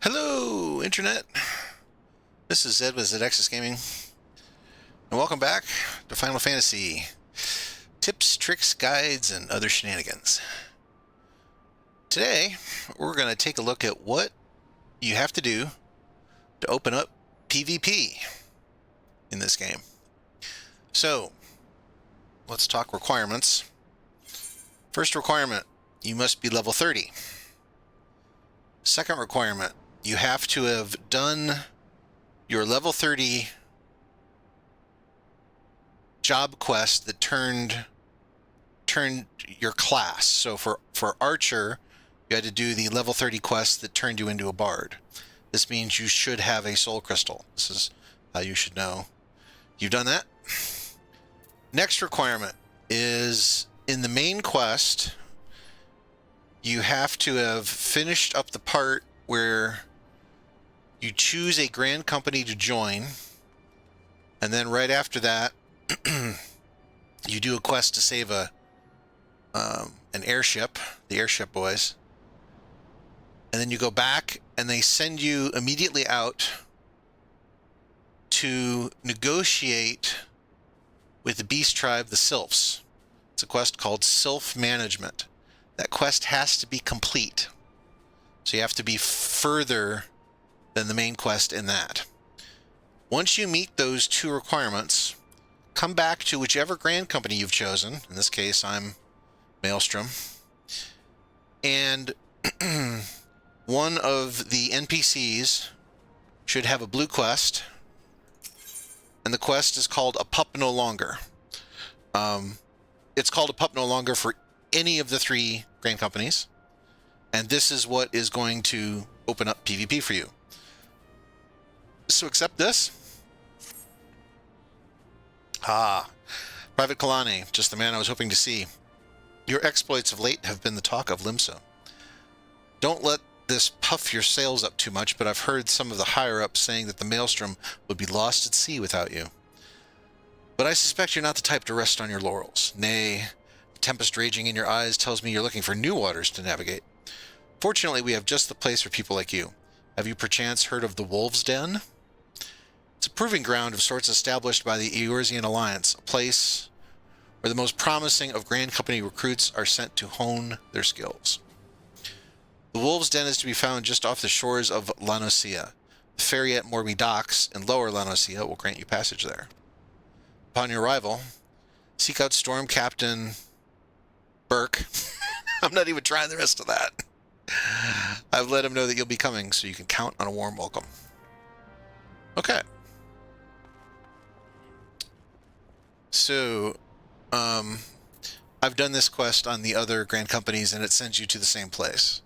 Hello, Internet. This is Ed with ZXS Gaming, and welcome back to Final Fantasy Tips, Tricks, Guides, and Other Shenanigans. Today, we're going to take a look at what you have to do to open up PvP in this game. So, let's talk requirements. First requirement, you must be level 30. Second requirement, you have to have done your level 30 job quest that turned your class. So for Archer, you had to do the level 30 quest that turned you into a bard. This means you should have a soul crystal. This is how you should know you've done that. Next requirement is in the main quest, you have to have finished up the part where you choose a grand company to join, and then right after that, you do a quest to save an airship, the airship boys, and then you go back and they send you immediately out to negotiate with the beast tribe, the Sylphs. It's a quest called Sylph Management. That quest has to be complete. So you have to be further than the main quest in that. Once you meet those two requirements, come back to whichever grand company you've chosen. In this case, I'm Maelstrom. And one of the NPCs should have a blue quest. And the quest is called A Pup No Longer. It's called A Pup No Longer for any of the three grand companies. And this is what is going to open up PvP for you. So accept this. Private Kalani, just the man I was hoping to see. Your exploits of late have been the talk of Limso. Don't let this puff your sails up too much, but I've heard some of the higher-ups saying that the Maelstrom would be lost at sea without you. But I suspect you're not the type to rest on your laurels. Nay, the tempest raging in your eyes tells me you're looking for new waters to navigate. Fortunately, we have just the place for people like you. Have you perchance heard of the Wolves' Den? It's a proving ground of sorts established by the Eorzean Alliance, a place where the most promising of Grand Company recruits are sent to hone their skills. The Wolves' Den is to be found just off the shores of Lanosia. The ferry at Morby Docks in Lower Lanosia will grant you passage there. Upon your arrival, seek out Storm Captain Burke. I'm not even trying the rest of that. I've let him know that you'll be coming, so you can count on a warm welcome. Okay. So, I've done this quest on the other grand companies, and it sends you to the same place.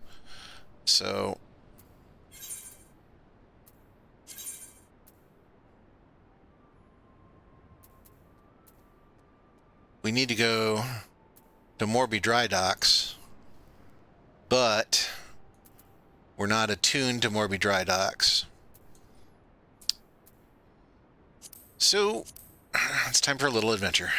So, we need to go to Morby Dry Docks, but we're not attuned to Morby Dry Docks. So, it's time for a little adventure.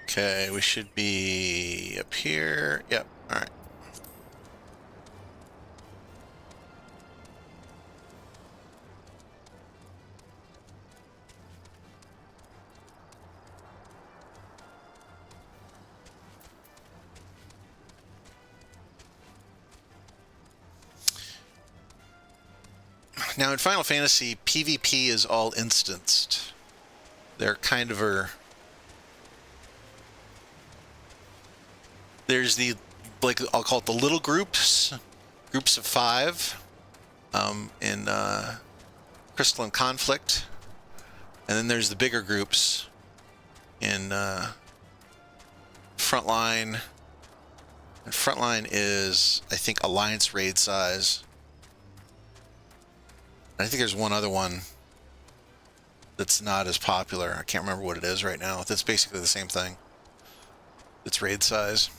Okay, we should be up here. Yep, all right. Now in Final Fantasy, PvP is all instanced. They're kind of there's the, like, I'll call it the little groups of 5 in Crystalline Conflict, and then there's the bigger groups in Frontline. And Frontline is, I think, Alliance raid size. I think there's one other one that's not as popular. I can't remember what it is right now. That's basically the same thing. It's raid size.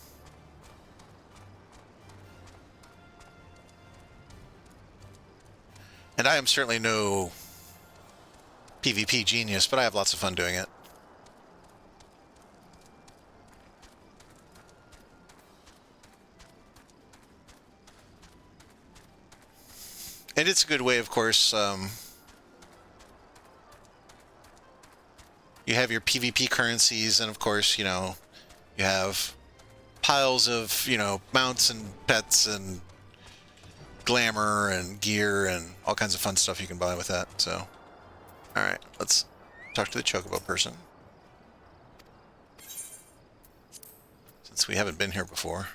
And I am certainly no PvP genius, but I have lots of fun doing it. And it's a good way, of course. You have your PvP currencies, and of course, you know, you have piles of, you know, mounts and pets and glamour and gear and all kinds of fun stuff you can buy with that. So, all right, let's talk to the Chocobo person, since we haven't been here before.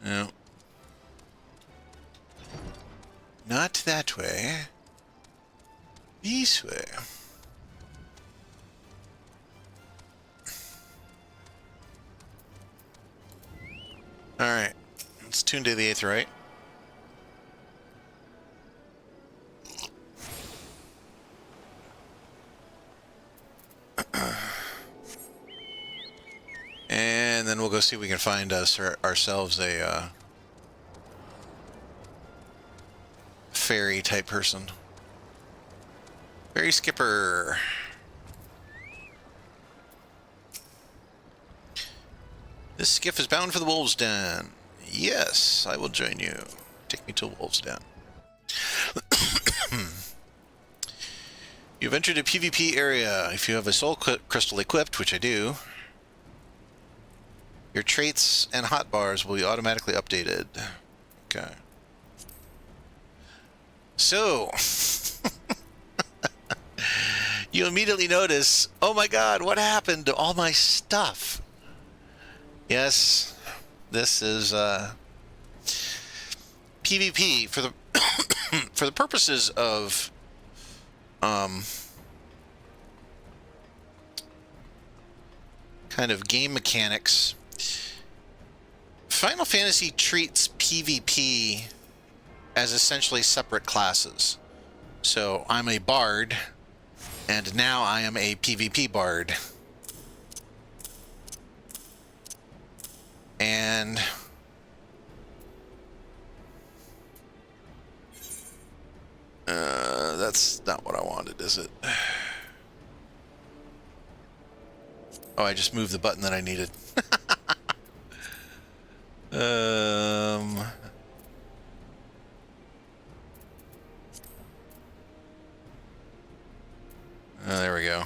No. Not that way. This way. Alright. It's tuned to the 8th, right? And then we'll go see if we can find us ourselves a ferry type person. Ferry skipper. This skiff is bound for the Wolves' Den. Yes, I will join you. Take me to Wolves' Den. You've entered a PvP area. If you have a soul crystal equipped, which I do, your traits and hotbars will be automatically updated. Okay. So, you immediately notice, oh my god, what happened to all my stuff? Yes, this is PvP for the for the purposes of kind of game mechanics. Final Fantasy treats PvP as essentially separate classes. So I'm a bard, and now I am a PvP bard. And that's not what I wanted, is it? Oh, I just moved the button that I needed. There we go.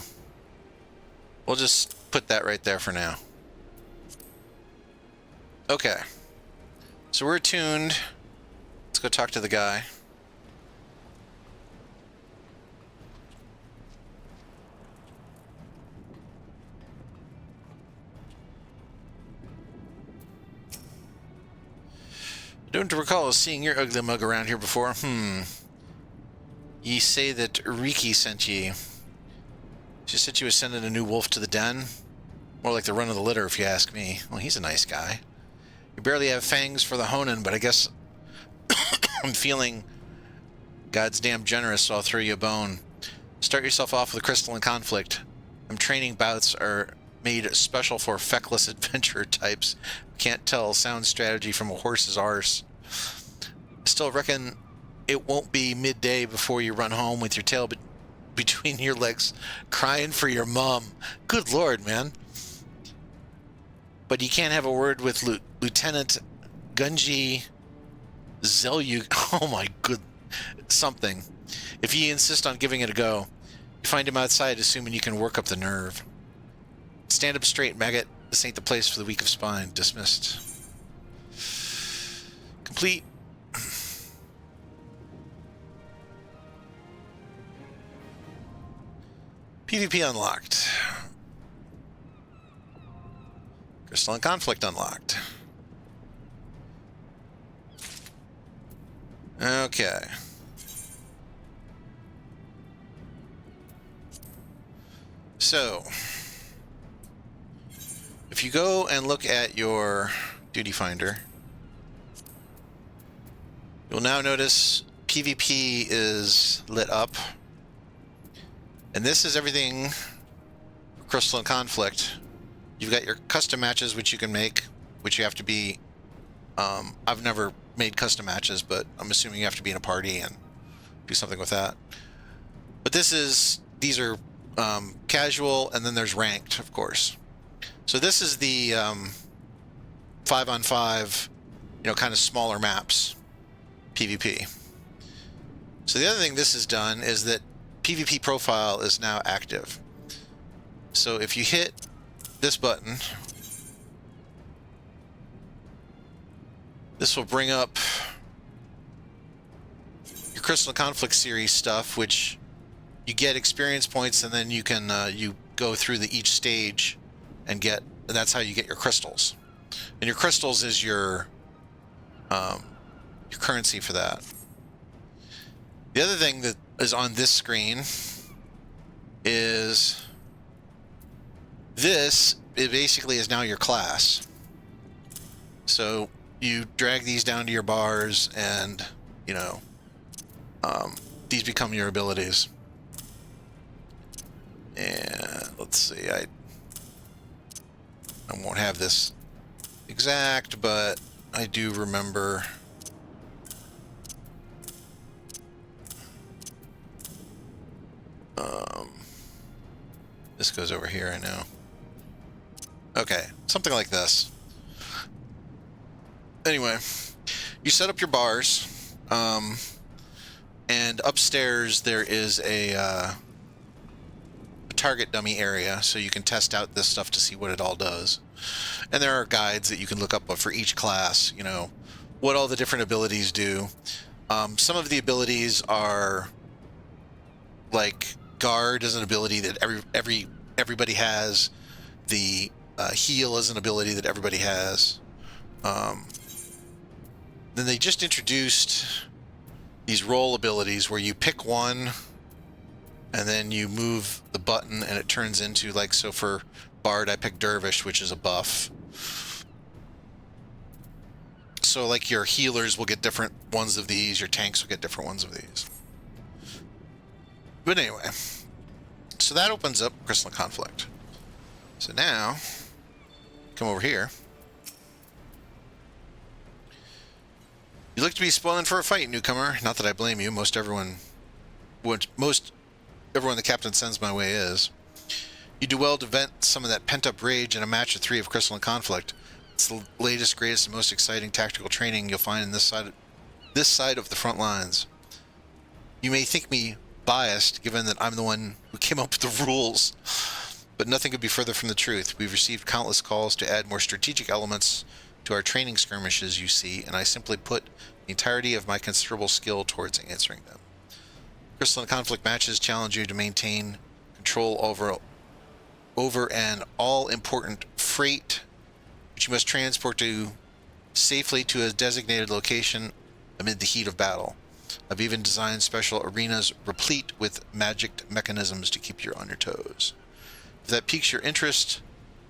We'll just put that right there for now. Okay. So we're tuned. Let's go talk to the guy. I don't recall seeing your ugly mug around here before. Ye say that Riki sent ye. She said she was sending a new wolf to the den. More like the run of the litter, if you ask me. Well, he's a nice guy. You barely have fangs for the honin', but I guess I'm feeling God's damn generous, so I'll throw you a bone. Start yourself off with a crystalline conflict. Them training bouts are made special for feckless adventurer types. Can't tell sound strategy from a horse's arse. Still reckon it won't be midday before you run home with your tail between your legs crying for your mom. Good lord, man. But you can't have a word with Lieutenant Gunji Zelu. Oh my good something. If you insist on giving it a go, you find him outside, assuming you can work up the nerve. Stand up straight, maggot. This ain't the place for the weak of spine. Dismissed. Complete. PvP unlocked. Crystalline conflict unlocked. Okay. So, if you go and look at your duty finder, you'll now notice PvP is lit up. And this is everything for Crystalline Conflict. You've got your custom matches, which you can make, which you have to be... I've never made custom matches, but I'm assuming you have to be in a party and do something with that. But these are casual, and then there's ranked, of course. So this is the 5-on-5, kind of smaller maps, PvP. So the other thing this has done is that PvP profile is now active. So if you hit this button, this will bring up your Crystalline Conflict series stuff, which you get experience points, and then you can you go through each stage and that's how you get your crystals. And your crystals is your currency for that. The other thing that is on this screen is this. It basically is now your class. So you drag these down to your bars, and these become your abilities. And let's see, I won't have this exact, but I do remember. This goes over here, I know. Okay, something like this. Anyway, you set up your bars, and upstairs there is a target dummy area, so you can test out this stuff to see what it all does. And there are guides that you can look up for each class, what all the different abilities do. Some of the abilities are like guard is an ability that everybody has. The heal is an ability that everybody has. Then they just introduced these role abilities where you pick one and then you move the button and it turns into, like, so for Bard I picked Dervish, which is a buff. So like your healers will get different ones of these, your tanks will get different ones of these. But anyway, so that opens up Crystalline Conflict. So now, come over here. You look to be spoiling for a fight, newcomer. Not that I blame you. Most everyone the captain sends my way is. You do well to vent some of that pent-up rage in a match of 3 of Crystalline Conflict. It's the latest, greatest, and most exciting tactical training you'll find in this side of the front lines. You may think me biased, given that I'm the one who came up with the rules, but nothing could be further from the truth. We've received countless calls to add more strategic elements to our training skirmishes, you see, and I simply put the entirety of my considerable skill towards answering them. Crystalline Conflict matches challenge you to maintain control over an all-important freight, which you must transport safely to a designated location amid the heat of battle. I've even designed special arenas replete with magic mechanisms to keep you on your toes. If that piques your interest,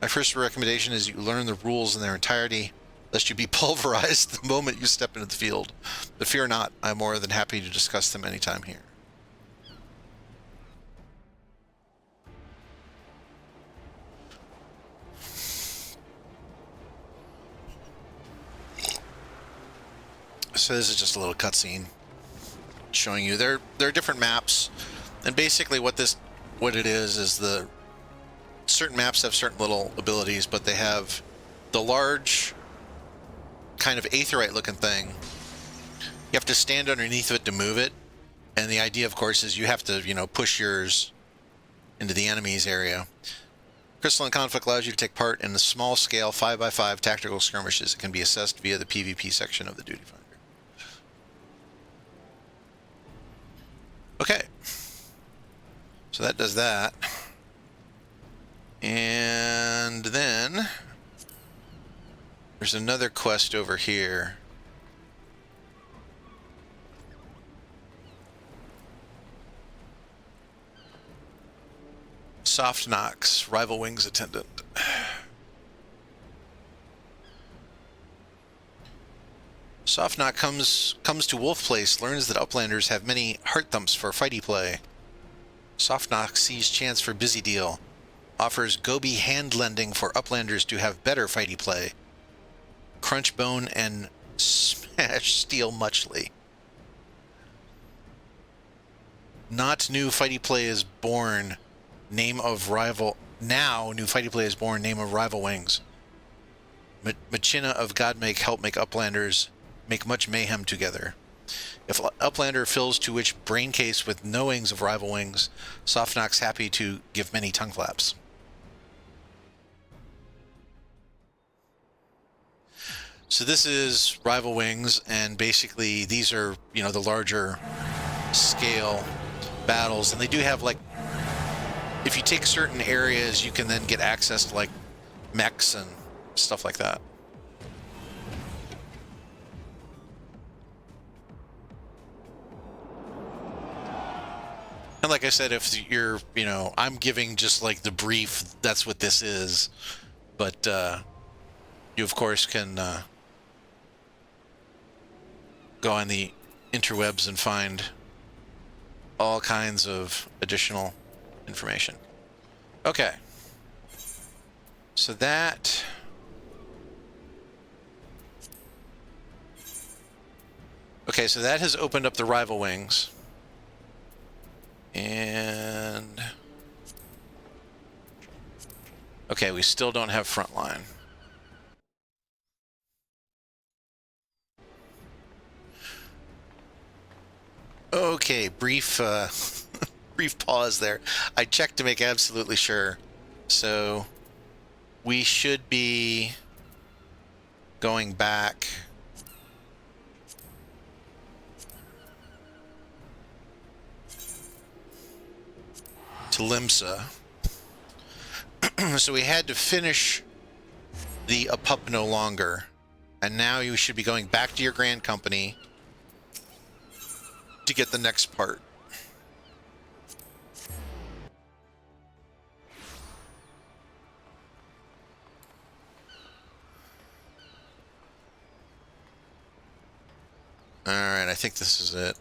my first recommendation is you learn the rules in their entirety, lest you be pulverized the moment you step into the field. But fear not, I'm more than happy to discuss them anytime here. So this is just a little cutscene showing you there are different maps, and basically what it is the certain maps have certain little abilities, but they have the large kind of aetheryte looking thing. You have to stand underneath it to move it, and the idea, of course, is you have to push yours into the enemy's area. Crystalline Conflict allows you to take part in the small-scale 5x5 tactical skirmishes. It can be assessed via the PvP section of the duty finder. Okay, so that does that. And then there's another quest over here. Soft Knocks, Rival Wings attendant. Soft Knock comes to Wolf Place, learns that Uplanders have many heart thumps for fighty play. Soft Knock sees chance for busy deal, offers Gobi hand lending for Uplanders to have better fighty play. Crunch bone and smash steel muchly. Not new fighty play is born. Name of rival. Now new fighty play is born. Name of rival wings. Machina of Godmake help make Uplanders make much mayhem together. If Uplander fills to which brain case with knowings of rival wings, Soft Knock's happy to give many tongue flaps. So this is rival wings, and basically these are, you know, the larger scale battles, and they do have, like, if you take certain areas, you can then get access to, like, mechs and stuff like that. And like I said, if you're, you know, I'm giving just like the brief, that's what this is. But you, of course, can go on the interwebs and find all kinds of additional information. Okay. So that... Okay, so that has opened up the rival wings. And... Okay, we still don't have Frontline. Okay, brief brief pause there. I checked to make absolutely sure. So we should be going back to Limsa. So we had to finish the A Pup No Longer, and now you should be going back to your Grand Company to get the next part. Alright, I think this is it.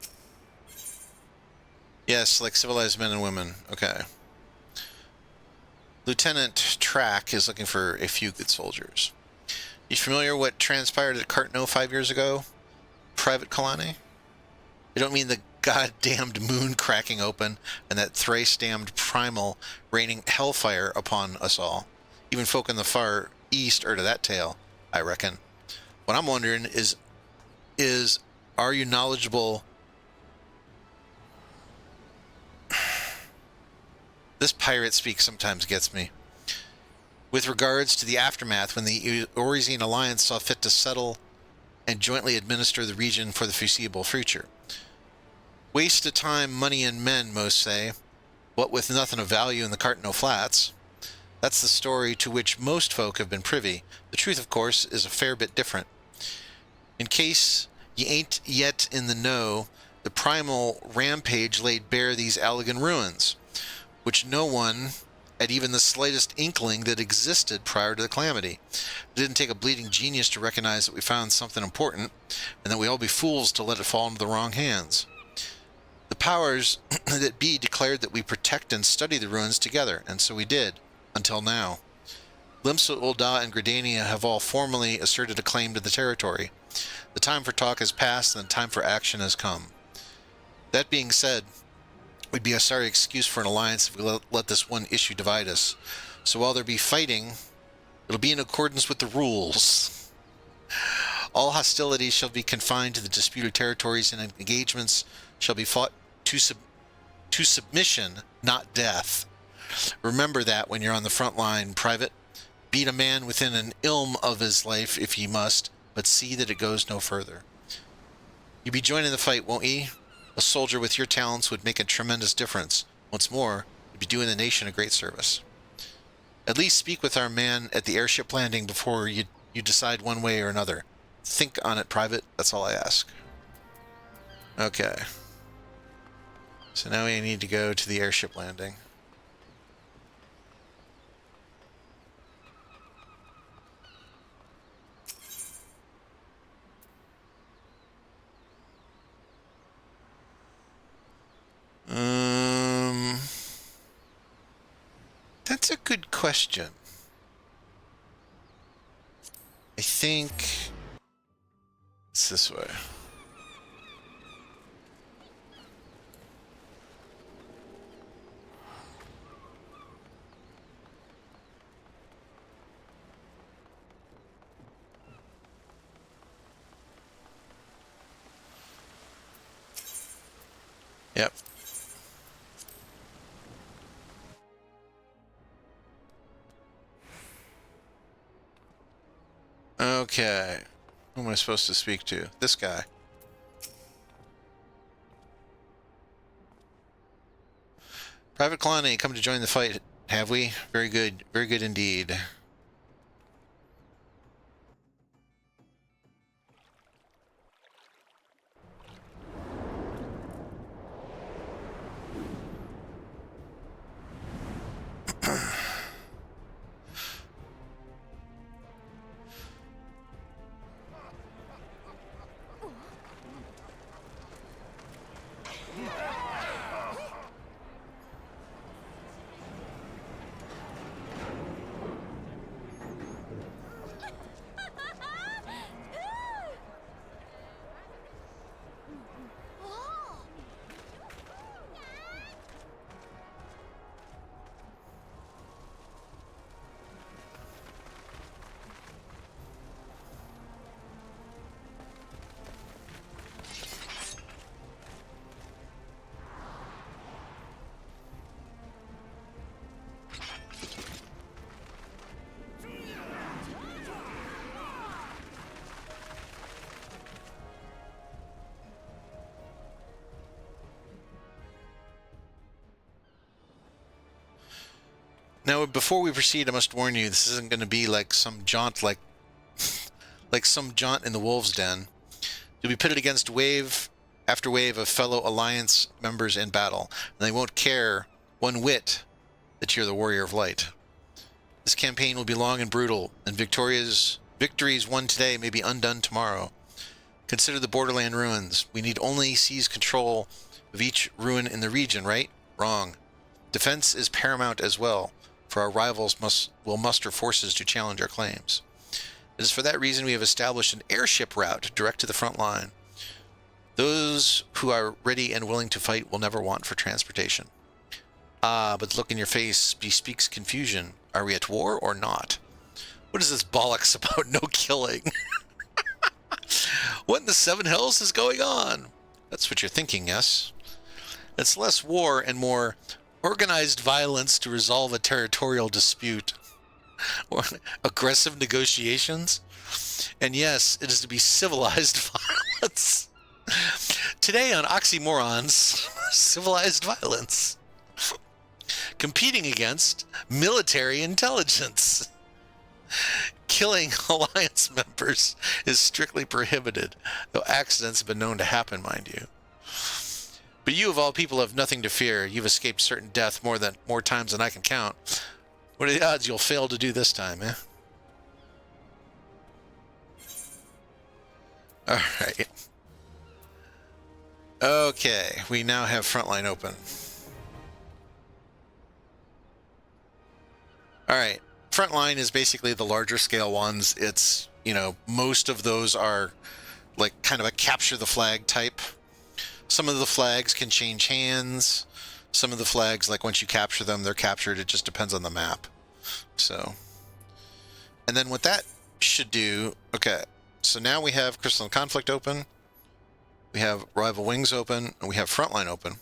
Yes, like civilized men and women. Okay. Lieutenant Track is looking for a few good soldiers. You familiar what transpired at Cartno 5 years ago, Private Kalani? I don't mean the goddamned moon cracking open and that thrice-damned primal raining hellfire upon us all. Even folk in the far east are to that tale, I reckon. What I'm wondering is are you knowledgeable... This pirate speak sometimes gets me. With regards to the aftermath when the Orisian Alliance saw fit to settle and jointly administer the region for the foreseeable future. Waste of time, money, and men, most say. What with nothing of value in the Cartno Flats. That's the story to which most folk have been privy. The truth, of course, is a fair bit different. In case ye ain't yet in the know, the primal rampage laid bare these Allegan ruins, which no one had even the slightest inkling that existed prior to the calamity. It didn't take a bleeding genius to recognize that we found something important, and that we all be fools to let it fall into the wrong hands. The powers that be declared that we protect and study the ruins together, and so we did, until now. Limsa, Ul'dah, and Gridania have all formally asserted a claim to the territory. The time for talk has passed, and the time for action has come. That being said, we'd be a sorry excuse for an alliance if we let this one issue divide us. So while there be fighting, it'll be in accordance with the rules. All hostilities shall be confined to the disputed territories, and engagements shall be fought to submission, not death. Remember that when you're on the front line, Private. Beat a man within an ilm of his life if ye must, but see that it goes no further. You be joining the fight, won't ye? A soldier with your talents would make a tremendous difference. Once more, you'd be doing the nation a great service. At least speak with our man at the airship landing before you decide one way or another. Think on it, Private. That's all I ask. Okay. So now we need to go to the airship landing. a good question. I think it's this way. Yep. Okay. Who am I supposed to speak to? This guy. Private Colony, come to join the fight, have we? Very good. Very good indeed. Now, before we proceed, I must warn you, this isn't going to be like some jaunt, like some jaunt in the Wolves' Den. You'll be pitted against wave after wave of fellow Alliance members in battle, and they won't care one whit that you're the Warrior of Light. This campaign will be long and brutal, and victories won today may be undone tomorrow. Consider the borderland ruins. We need only seize control of each ruin in the region, right? Wrong. Defense is paramount as well, for our rivals will muster forces to challenge our claims. It is for that reason we have established an airship route direct to the front line. Those who are ready and willing to fight will never want for transportation. Ah, but the look in your face bespeaks confusion. Are we at war or not? What is this bollocks about no killing? What in the seven hells is going on? That's what you're thinking, yes? It's less war and more organized violence to resolve a territorial dispute, or aggressive negotiations. And yes, it is to be civilized violence. Today on Oxymorons, civilized violence. Competing against military intelligence. Killing Alliance members is strictly prohibited, though accidents have been known to happen, mind you. But you, of all people, have nothing to fear. You've escaped certain death more times than I can count. What are the odds you'll fail to do this time, eh? Alright. Okay, we now have Frontline open. Alright, Frontline is basically the larger scale ones. It's, you know, most of those are like kind of a capture the flag type. Some of the flags can change hands. Some of the flags, like once you capture them, they're captured. It just depends on the map. So, and then what that should do, okay, so now we have Crystalline Conflict open, we have Rival Wings open, and we have Frontline open.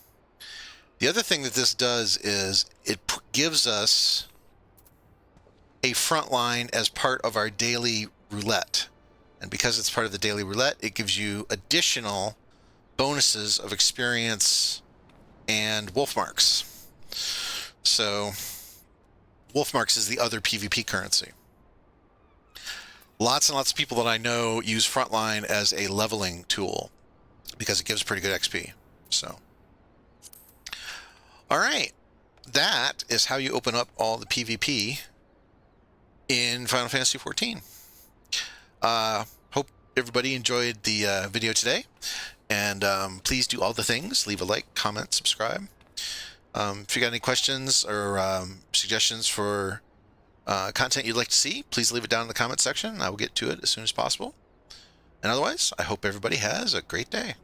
The other thing that this does is it gives us a Frontline as part of our daily roulette. And because it's part of the daily roulette, it gives you additional bonuses of experience and wolf marks. So wolf marks is the other PvP currency. Lots and lots of people that I know use Frontline as a leveling tool because it gives pretty good XP. So, all right, that is how you open up all the PvP in Final Fantasy XIV. Hope everybody enjoyed the video today. And please do all the things. Leave a like, comment, subscribe. If you got any questions or suggestions for content you'd like to see, please leave it down in the comment section. I will get to it as soon as possible. And otherwise, I hope everybody has a great day.